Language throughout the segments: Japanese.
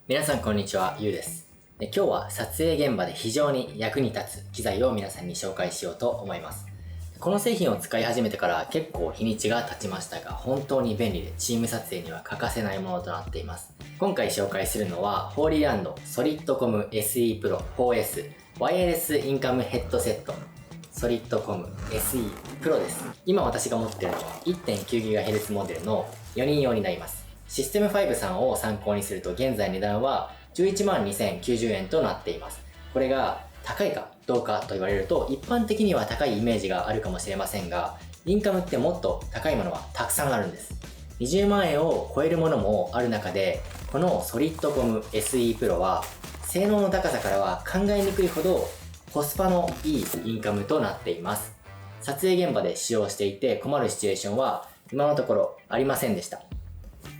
皆さんこんにちは、ゆうです。今日は撮影現場で非常に役に立つ機材を皆さんに紹介しようと思います。この製品を使い始めてから結構日にちが経ちましたが、本当に便利でチーム撮影には欠かせないものとなっています。今回紹介するのは、ホーリーランドソリッドコム SE PRO 4S ワイヤレスインカムヘッドセットソリッドコム SE PRO です。今私が持っているのは 1.9GHz モデルの4人用になります。システム5さんを参考にすると現在値段は112,090円となっています。これが高いかどうかと言われると一般的には高いイメージがあるかもしれませんが、インカムってもっと高いものはたくさんあるんです。20万円を超えるものもある中で、このソリッドコム SE PRO は性能の高さからは考えにくいほどコスパのいいインカムとなっています。撮影現場で使用していて困るシチュエーションは今のところありませんでした。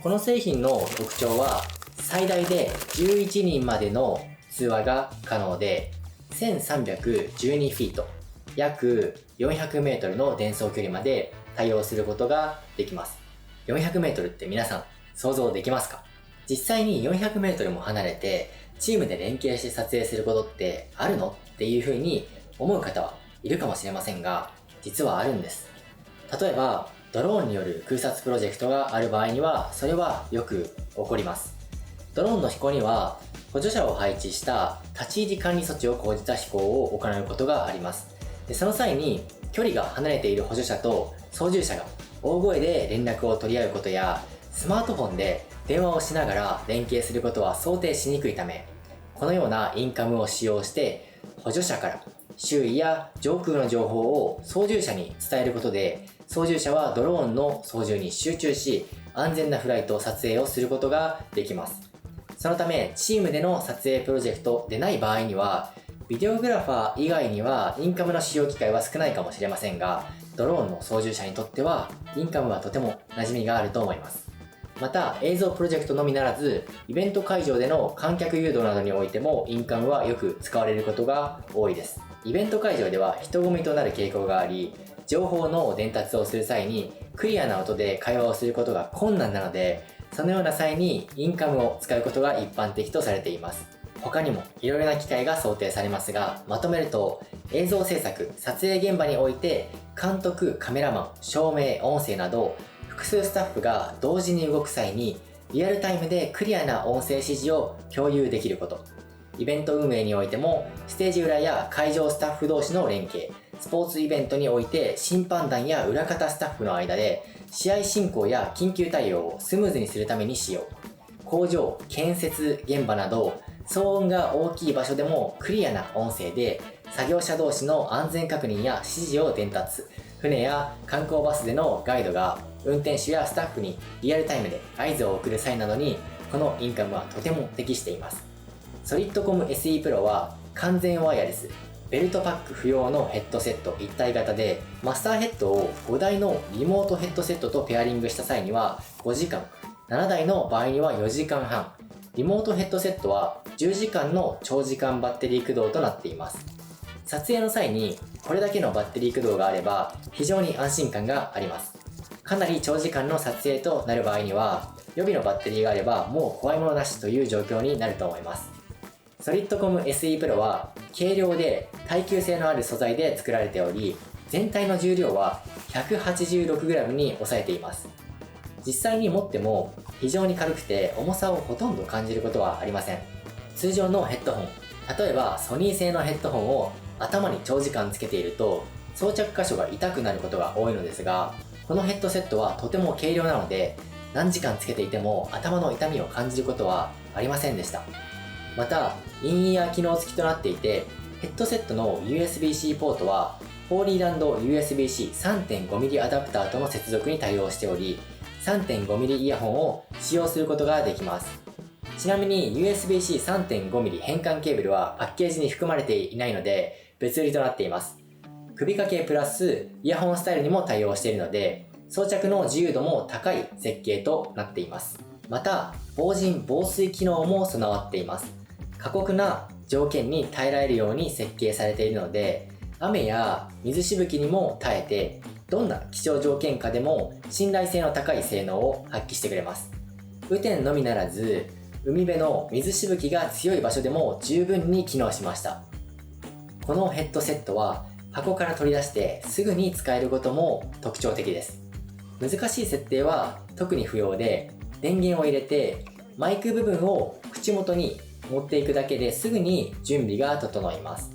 この製品の特徴は最大で11人までの通話が可能で1312フィート約400メートルの伝送距離まで対応することができます。400メートルって皆さん想像できますか？実際に400メートルも離れてチームで連携して撮影することってあるのっていう風に思う方はいるかもしれませんが、実はあるんです。例えばドローンによる空撮プロジェクトがある場合にはそれはよく起こります。ドローンの飛行には補助者を配置した立ち入り管理措置を講じた飛行を行うことがあります。でその際に距離が離れている補助者と操縦者が大声で連絡を取り合うことやスマートフォンで電話をしながら連携することは想定しにくいため、このようなインカムを使用して補助者から周囲や上空の情報を操縦者に伝えることで、操縦者はドローンの操縦に集中し安全なフライト撮影をすることができます。そのためチームでの撮影プロジェクトでない場合にはビデオグラファー以外にはインカムの使用機会は少ないかもしれませんが、ドローンの操縦者にとってはインカムはとても馴染みがあると思います。また映像プロジェクトのみならずイベント会場での観客誘導などにおいてもインカムはよく使われることが多いです。イベント会場では人混みとなる傾向があり、情報の伝達をする際にクリアな音で会話をすることが困難なので、そのような際にインカムを使うことが一般的とされています。他にもいろいろな機会が想定されますが、まとめると映像制作、撮影現場において監督、カメラマン、照明、音声など複数スタッフが同時に動く際にリアルタイムでクリアな音声指示を共有できること、イベント運営においてもステージ裏や会場スタッフ同士の連携、スポーツイベントにおいて審判団や裏方スタッフの間で試合進行や緊急対応をスムーズにするために使用、工場、建設現場など騒音が大きい場所でもクリアな音声で作業者同士の安全確認や指示を伝達、船や観光バスでのガイドが運転手やスタッフにリアルタイムで合図を送る際などにこのインカムはとても適しています。ソリッドコム SE PRO は完全ワイヤレス、ベルトパック不要のヘッドセット一体型で、マスターヘッドを5台のリモートヘッドセットとペアリングした際には5時間、7台の場合には4時間半、リモートヘッドセットは10時間の長時間バッテリー駆動となっています。撮影の際にこれだけのバッテリー駆動があれば非常に安心感があります。かなり長時間の撮影となる場合には予備のバッテリーがあればもう怖いものなしという状況になると思います。ソリッドコム SE PRO は軽量で耐久性のある素材で作られており、全体の重量は 186g に抑えています。実際に持っても非常に軽くて重さをほとんど感じることはありません。通常のヘッドホン、例えばソニー製のヘッドホンを頭に長時間つけていると装着箇所が痛くなることが多いのですが、このヘッドセットはとても軽量なので何時間つけていても頭の痛みを感じることはありませんでした。またインイヤー機能付きとなっていて、ヘッドセットの USB-C ポートはホーリーランド USB-C 3.5mm アダプターとの接続に対応しており、3.5mm イヤホンを使用することができます。ちなみに USB-C 3.5mm 変換ケーブルはパッケージに含まれていないので別売りとなっています。首掛けプラスイヤホンスタイルにも対応しているので装着の自由度も高い設計となっています。また防塵防水機能も備わっています。過酷な条件に耐えられるように設計されているので、雨や水しぶきにも耐えてどんな気象条件下でも信頼性の高い性能を発揮してくれます。雨天のみならず海辺の水しぶきが強い場所でも十分に機能しました。このヘッドセットは箱から取り出してすぐに使えることも特徴的です。難しい設定は特に不要で、電源を入れてマイク部分を口元に持っていくだけですぐに準備が整います。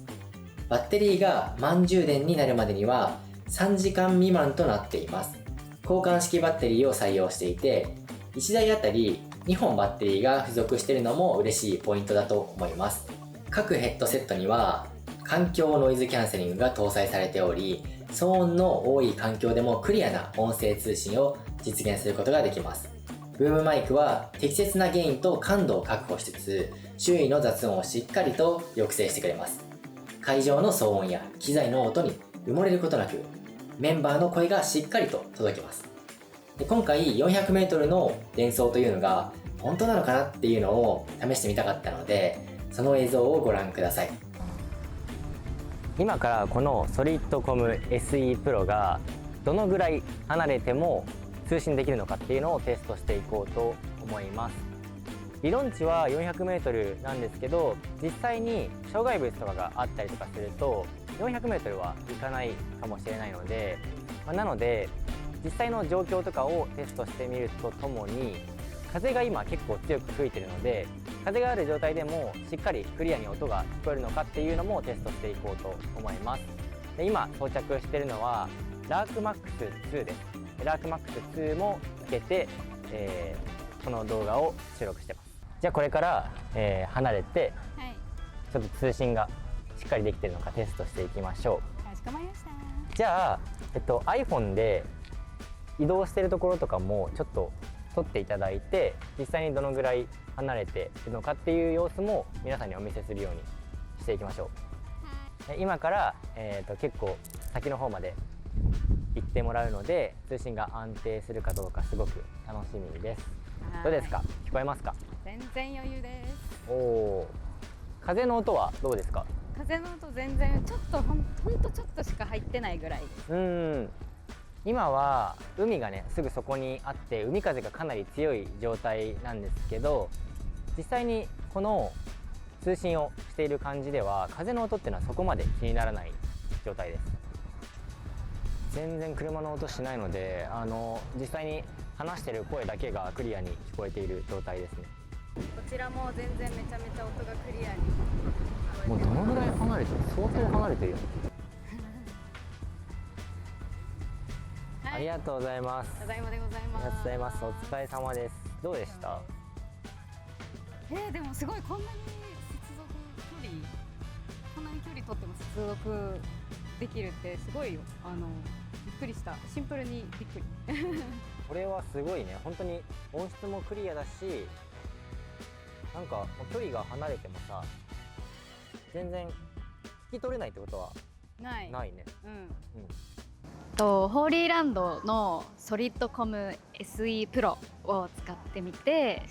バッテリーが満充電になるまでには3時間未満となっています。交換式バッテリーを採用していて、1台あたり2本バッテリーが付属しているのも嬉しいポイントだと思います。各ヘッドセットには環境ノイズキャンセリングが搭載されており、騒音の多い環境でもクリアな音声通信を実現することができます。ブームマイクは適切なゲインと感度を確保しつつ、周囲の雑音をしっかりと抑制してくれます。会場の騒音や機材の音に埋もれることなく、メンバーの声がしっかりと届きます。で、今回 400m の伝送というのが本当なのかなっていうのを試してみたかったので、その映像をご覧ください。今からこのソリッドコム SE Pro がどのぐらい離れても通信できるのかっていうのをテストしていこうと思います。理論値は 400m なんですけど、実際に障害物とかがあったりとかすると 400m はいかないかもしれないので、なので実際の状況とかをテストしてみるとともに、風が今結構強く吹いてるので、風がある状態でもしっかりクリアに音が聞こえるのかっていうのもテストしていこうと思います。で、今装着しているのはラークマックス2です。ラークマックス2もつけて、この動画を収録してます。じゃあこれから、離れて、ちょっと通信がしっかりできてるのかテストしていきましょう。かしこまりました。じゃあ、iPhone で移動してるところとかもちょっと撮っていただいて、実際にどのぐらい離れているのかっていう様子も皆さんにお見せするようにしていきましょう。今から、結構先の方まで行ってもらうので、通信が安定するかどうかすごく楽しみです。どうですか？聞こえますか？全然余裕です。おお。風の音はどうですか？風の音全然ちょっとほんとちょっとしか入ってないぐらいです。今は海がねすぐそこにあって、海風がかなり強い状態なんですけど、実際にこの通信をしている感じでは風の音っていうのはそこまで気にならない状態です。全然車の音しないので、実際に話してる声だけがクリアに聞こえている状態ですね。こちらも全然めちゃめちゃ音がクリアに聞こえてます。もうどのぐらい離れてる？相当離れてるよ。ありがとうございます。ただいまでございます。ありがとうございます。お疲れ様です。どうでした？でもすごいこんなに距離取っても接続できるってすごいよ。びっくりした。シンプルにびっくり。これはすごいね。本当に音質もクリアだし、なんか距離が離れてもさ、全然聞き取れないってことはないね。ホーリーランドのソリッドコム SE プロを使ってみて、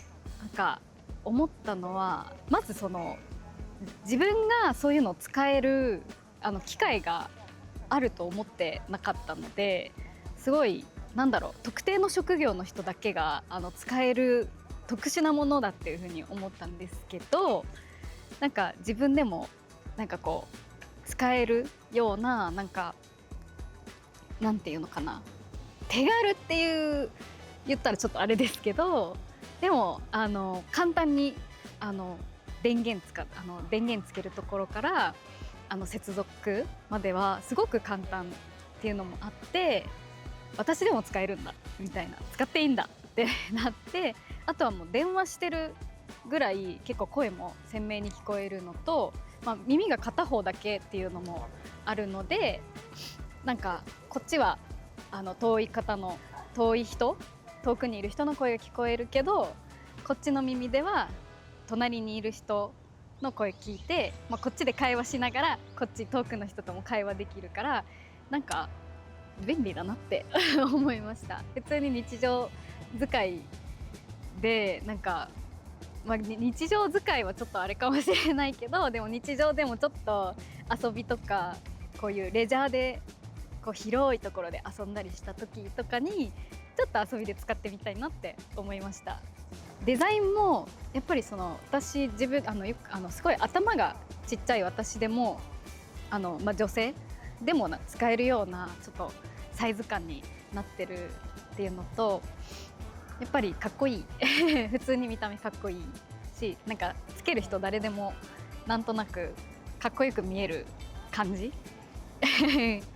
なんか思ったのは、まずその自分がそういうのを使える機会があると思ってなかったので、すごい特定の職業の人だけが使える特殊なものだっていうふうに思ったんですけど、なんか自分でもなんかこう使えるような、なんていうのかな、手軽って言ったらちょっとあれですけど、でも簡単に電源つけるところから接続まではすごく簡単っていうのもあって、私でも使えるんだみたいな、使っていいんだってなって、あとはもう電話してるぐらい結構声も鮮明に聞こえるのと、耳が片方だけっていうのもあるので、なんかこっちは遠くにいる人の声が聞こえるけど、こっちの耳では隣にいる人の声聞いて、こっちで会話しながらこっち遠くの人とも会話できるから、なんか便利だなって思いました。普通に日常使いで、日常使いはちょっとあれかもしれないけど、でも日常でもちょっと遊びとか、こういうレジャーでこう広いところで遊んだりした時とかにちょっと遊びで使ってみたいなって思いました。デザインもやっぱり私自分すごい頭がちっちゃい私でも女性でも使えるようなちょっとサイズ感になってるっていうのと、やっぱりかっこいい普通に見た目かっこいいし、なんかつける人誰でもなんとなくかっこよく見える感じ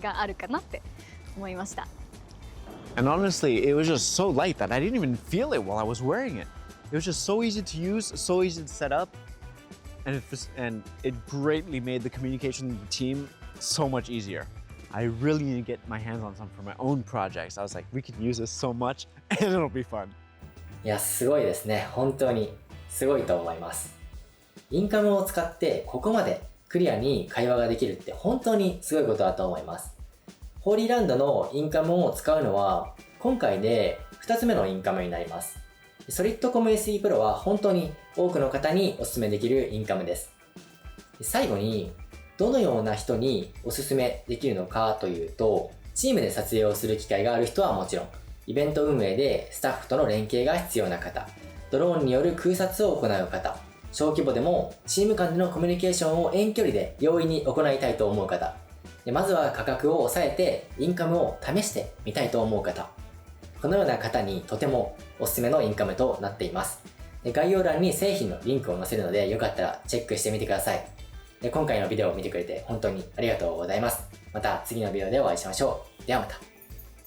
があるかなって思いました。 And honestly, it was just so light that I didn't even feel it while I was wearing it. It was just so easy to use, so easy to set up, and it greatly made the communication with the team so much easier. I really need to get my hands on some for my own projects. I was like, we could use this so much and it'll be fun. いや、すごいですね。本当にすごいと思います。インカムを使ってここまでクリアに会話ができるって本当にすごいことだと思います。ホーリーランドのインカムを使うのは今回で2つ目のインカムになります。ソリッドコム SE Pro は本当に多くの方にお勧めできるインカムです。最後にどのような人にお勧めできるのかというと、チームで撮影をする機会がある人はもちろん、イベント運営でスタッフとの連携が必要な方、ドローンによる空撮を行う方、小規模でもチーム間でのコミュニケーションを遠距離で容易に行いたいと思う方、まずは価格を抑えてインカムを試してみたいと思う方、このような方にとてもおすすめのインカムとなっています。概要欄に製品のリンクを載せるのでよかったらチェックしてみてください。今回のビデオを見てくれて本当にありがとうございます。また次のビデオでお会いしましょう。ではまた。